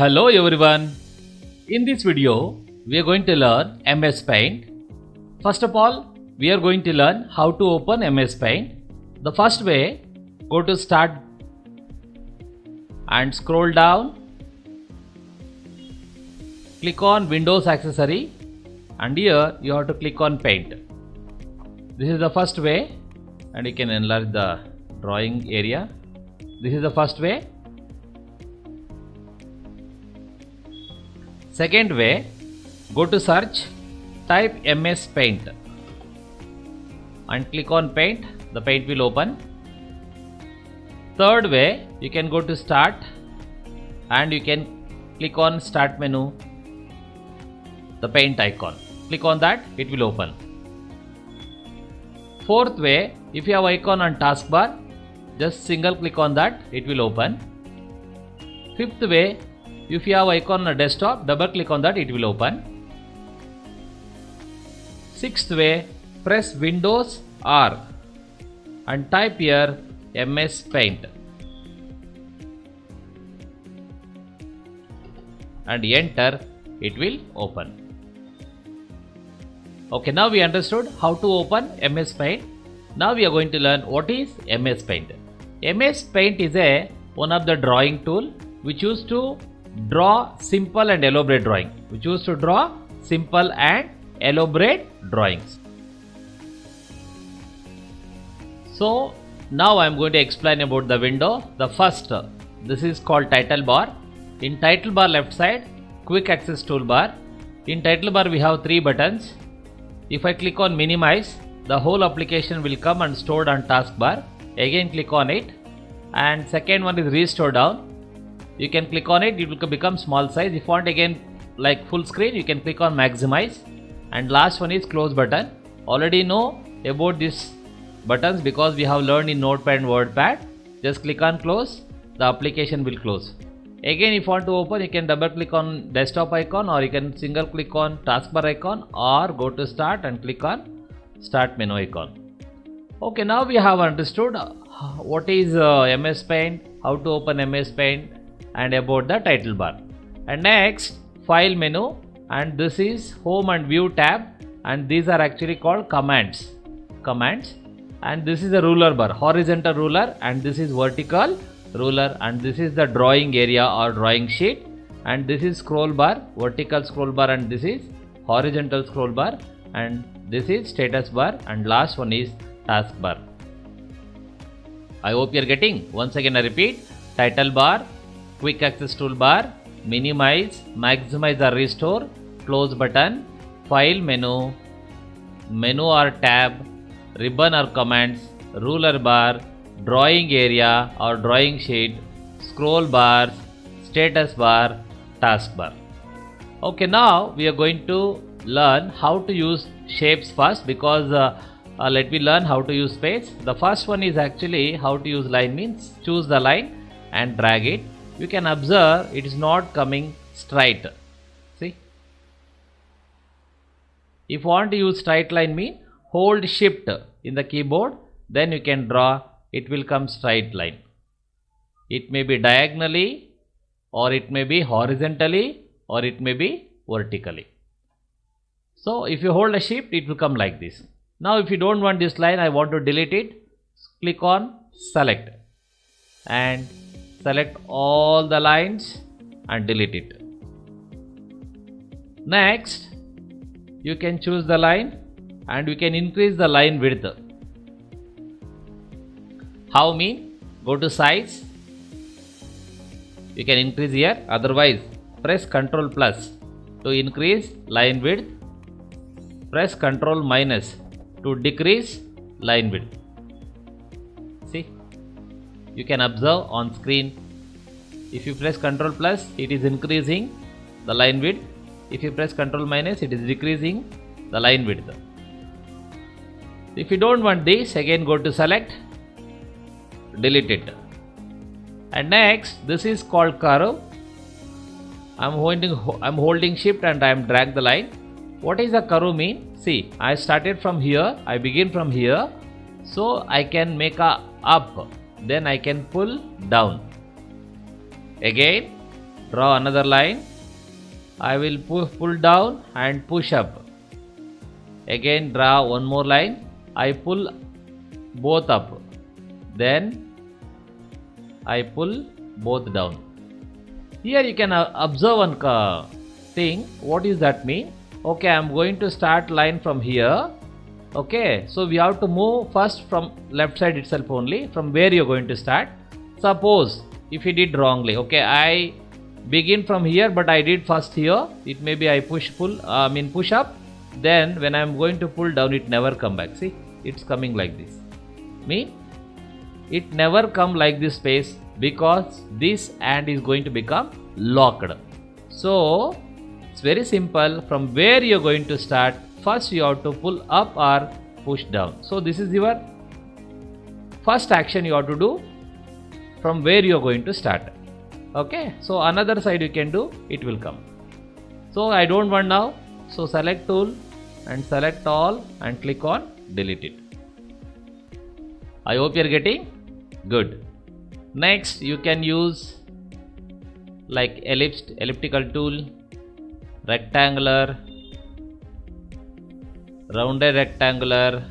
Hello everyone. In this video, we are going to learn MS Paint. First of all, we are going to learn how to open MS Paint. The first way, go to Start and scroll down. Click on Windows Accessory and here you have to click on Paint. This is the first way and you can enlarge the drawing area. This is the first way. Second way, go to search, type MS Paint and click on Paint. The paint will open. Third way, you can go to Start and you can click on Start menu, the paint icon. Click on that, it will open. Fourth way, if you have icon on taskbar, just single click on that, it will open. Fifth way, if you have icon on a desktop, double click on that, it will open. Sixth way, press Windows R and type here MS Paint and enter, it will open. Okay, now we understood how to open MS Paint. Now we are going to learn what is MS Paint. MS Paint is one of the drawing tool which used to draw simple and elaborate drawing. We choose to draw simple and elaborate drawings. So now I am going to explain about the window. The first, this is called title bar. In title bar left side, quick access toolbar. In title bar we have three buttons. If I click on minimize, the whole application will come and stored on taskbar. Again click on it, and second one is restore down. You can click on it, it will become small size. If you want again like full screen, you can click on maximize. And last one is close button. Already know about these buttons because we have learned in Notepad and WordPad. Just click on close, the application will close. Again if you want to open, you can double click on desktop icon or you can single click on taskbar icon or go to start and click on start menu icon. Okay, now we have understood what is MS Paint, how to open MS Paint and about the title bar. And next, file menu, and this is home and view tab, and these are actually called commands. And this is a ruler bar, horizontal ruler, and this is vertical ruler, and this is the drawing area or drawing sheet, and this is scroll bar, vertical scroll bar, and this is horizontal scroll bar, and this is status bar, and last one is task bar. I hope you are getting. Once again I repeat, title bar, quick access toolbar, minimize, maximize or restore, close button, file menu, menu or tab, ribbon or commands, ruler bar, drawing area or drawing sheet, scroll bars, status bar, task bar. Okay, now we are going to learn how to use shapes first because let me learn how to use space. The first one is actually how to use line, means choose the line and drag it. You can observe it is not coming straight. See, if you want to use straight line, mean hold shift in the keyboard, then you can draw, it will come straight line. It may be diagonally or it may be horizontally or it may be vertically. So if you hold a shift, it will come like this. Now if you don't want this line, I want to delete it, click on select and select all the lines and delete it. Next, you can choose the line and you can increase the line width. How mean? Go to size, you can increase here, otherwise press Ctrl plus to increase line width, press Ctrl minus to decrease line width. See, you can observe on screen, if you press Ctrl plus, it is increasing the line width. If you press Ctrl minus, it is decreasing the line width. If you don't want this, again go to select, delete it. And next, this is called curve. I'm holding shift and I am drag the line. What is a curve mean? See, I started from here, I begin from here, so I can make a up, then I can pull down. Again draw another line. I will pull down and push up. Again draw one more line. I pull both up. Then I pull both down. Here you can observe one thing. What is that mean? Okay, I am going to start line from here. Okay, so we have to move first from left side itself only, from where you are going to start. Suppose if you did wrongly, okay, I begin from here but I did first here. It may be I push up. Then when I am going to pull down, it never come back. See, it's coming like this. It never come like this space because this and is going to become locked. So it's very simple. From where you are going to start, first you have to pull up or push down. So this is your first action you have to do from where you are going to start. Okay, so another side you can do, it will come. So I don't want now, so select tool and select all and click on delete it. I hope you are getting good. Next you can use like elliptical tool, rectangular, rounded rectangular,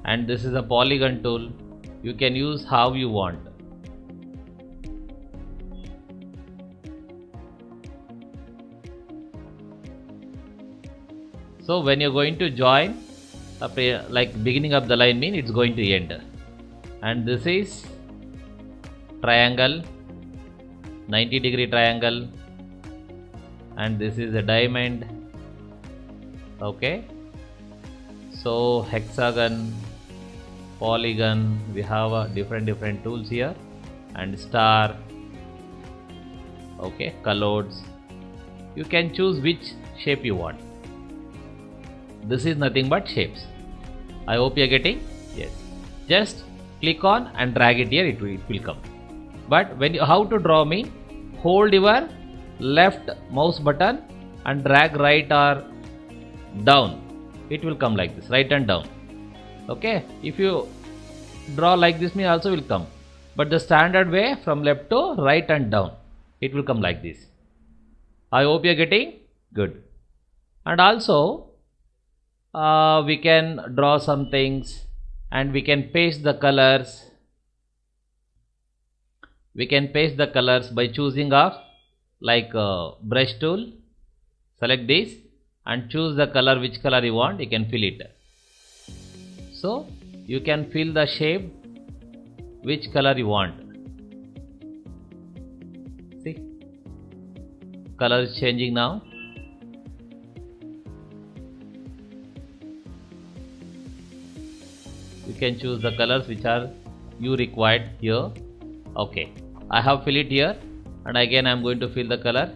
and this is a polygon tool. You can use how you want. So when you're going to join, like beginning of the line mean it's going to end. And this is triangle, 90-degree triangle, and this is a diamond. Okay, so hexagon, polygon, we have different tools here, and star. Okay, colors. You can choose which shape you want. This is nothing but shapes. I hope you are getting. Yes, just click on and drag it here, it will come. But when you, how to draw mean, hold your left mouse button and drag right or down, it will come like this, right and down. Okay, if you draw like this mean also will come, but the standard way from left to right and down, it will come like this. I hope you are getting good. And also we can draw some things and we can paste the colors. We can paste the colors by choosing of like brush tool. Select this and choose the color, which color you want, you can fill it. So you can fill the shape which color you want. See, color is changing now. You can choose the colors which are you required here. Okay, I have filled it here, and again I am going to fill the color.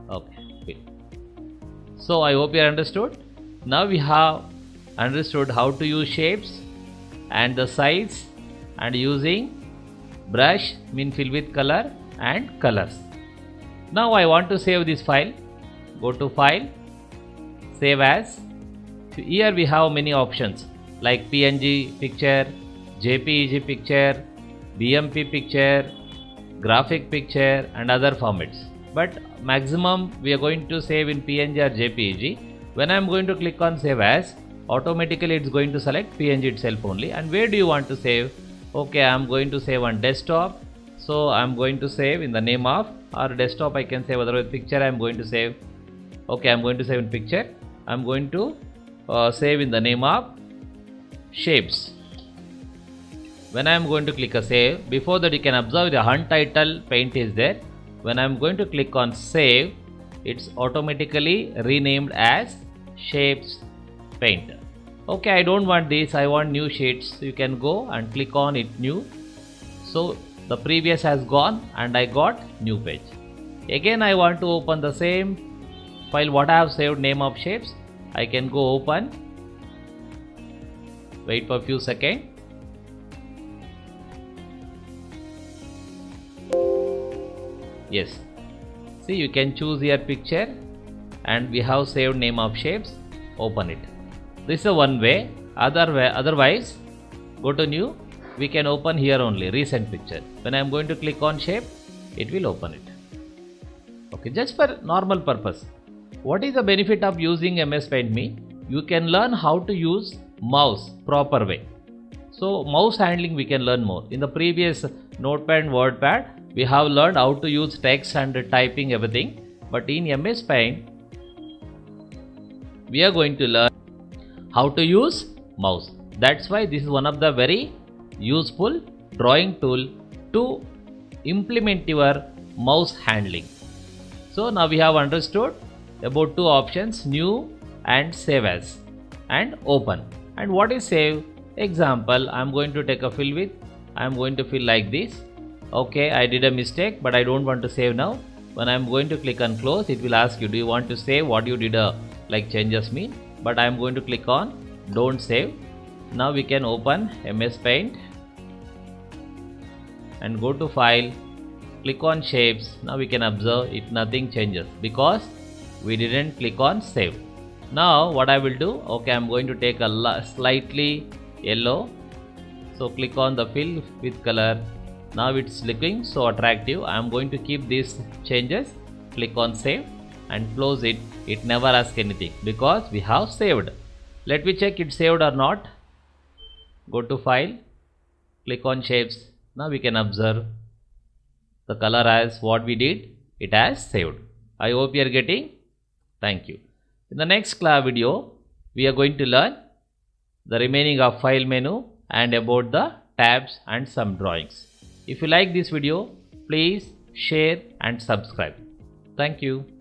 Okay, fill. So I hope you understood. Now we have understood how to use shapes and the size, and using brush mean fill with color and colors. Now I want to save this file. Go to file, save as. Here we have many options like PNG picture, JPEG picture, BMP picture, graphic picture, and other formats. But maximum we are going to save in PNG or JPEG. When I am going to click on save as, automatically it's going to select PNG itself only. And where do you want to save? Okay, I am going to save on desktop. So I am going to save in the name of, or desktop I can save, otherwise picture I am going to save. Okay, I am going to save in picture. I am going to save in the name of shapes. When I am going to click a save, before that you can observe the untitled paint is there. When I am going to click on save, it's automatically renamed as shapes paint. Okay, I don't want this, I want new sheets. So you can go and click on it new. So the previous has gone and I got new page. Again I want to open the same file what I have saved, name of shapes. I can go open. Wait for a few seconds. Yes, see, you can choose your picture and we have saved name of shapes. Open it. This is one way. Otherwise, go to new, we can open here only recent picture. When I am going to click on shape, it will open it. Okay, just for normal purpose. What is the benefit of using MS Paint Me? You can learn how to use mouse proper way. So mouse handling we can learn more. In the previous Notepad and WordPad, we have learned how to use text and typing everything. But in MS Paint, we are going to learn how to use mouse. That's why this is one of the very useful drawing tool to implement your mouse handling. So now we have understood about two options, new and save as and open. And what is save? Example, I am going to take a fill with, I am going to fill like this. Okay, I did a mistake, but I don't want to save now. When I am going to click on close, it will ask you, do you want to save what you did like changes mean? But I am going to click on don't save. Now we can open MS Paint and go to file, click on shapes. Now we can observe it nothing changes because we didn't click on save. Now what I will do, okay, I am going to take a slightly yellow, so click on the fill with color. Now it's looking so attractive. I am going to keep these changes, click on save and close it. It never asks anything because we have saved. Let me check it saved or not. Go to file, click on shapes. Now we can observe the color as what we did, it has saved. I hope you are getting. Thank you. In the next class video, we are going to learn the remaining of file menu and about the tabs and some drawings. If you like this video, please share and subscribe. Thank you.